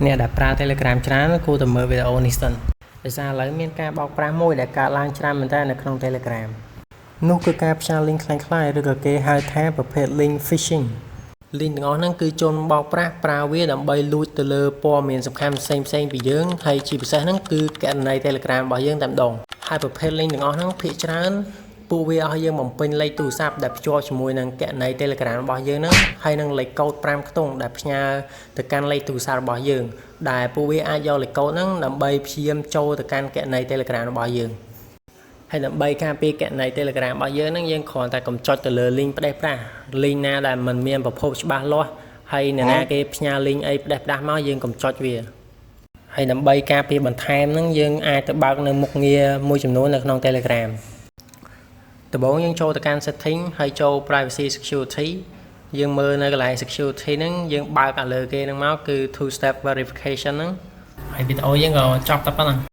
អ្នកដែលប្រើ Telegram ច្រើនគួរតែមើលវីដេអូនេះសិនដោយសារឥឡូវមានការបោកប្រាស់មួយដែលកើតឡើងច្រើនមែនតើនៅក្នុង Telegram នោះគឺការផ្ញើ link คล้ายៗឬក៏គេហៅថាប្រភេទ link phishing link ទាំងអស់ហ្នឹងគឺជនបោកប្រាស់ប្រើវាដើម្បីលួចទៅលើព័ត៌មានសំខាន់ផ្សេងៗពីយើងហើយជាពិសេសហ្នឹងគឺគណនី Telegram របស់យើងតែម្ដងហើយប្រភេទ link ទាំងអស់ហ្នឹងភាគច្រើនពួកវាឲ្យយើងបំពេញលេខទូរស័ព្ទដែលភ្ជាប់ជាមួយនឹងគណនី Telegram របស់យើងហ្នឹងហើយនឹងលេខកូដ5ខ្ទង់ដែលផ្ញើទៅកាន់លេខទូរស័ព្ទរបស់យើងដែលពួកវាអាចយកលេខកូដហ្នឹងដើម្បីព្យាយាមចូលទៅកាន់គណនី Telegram របស់យើងហើយដើម្បីការពារគណនី Telegram របស់យើងហ្នឹងយើងគ្រាន់តែកុំចុចទៅលើ link ផ្ដេសផ្ដាស់ link ណាដែលមិនមានប្រភពច្បាស់លាស់ហើយអ្នកណាគេផ្ញើ link អីផ្ដេសផ្ដាស់មកយើងកុំចុចវាហើយដើម្បីការពារបន្ថែមហ្នឹងយើងអាចទៅបើកនៅមុខងារមួយចំនួននៅក្នុង Telegram ដំបូងយើងចូលទៅកាន់ setting ហើយចូល privacy security យើងមើលនៅកន្លែង security ហ្នឹងយើងបើកលើគេហ្នឹងមកគឺ two step verification ហ្នឹងហើយវីដេអូយើងក៏ចប់តែប៉ុណ្ណឹង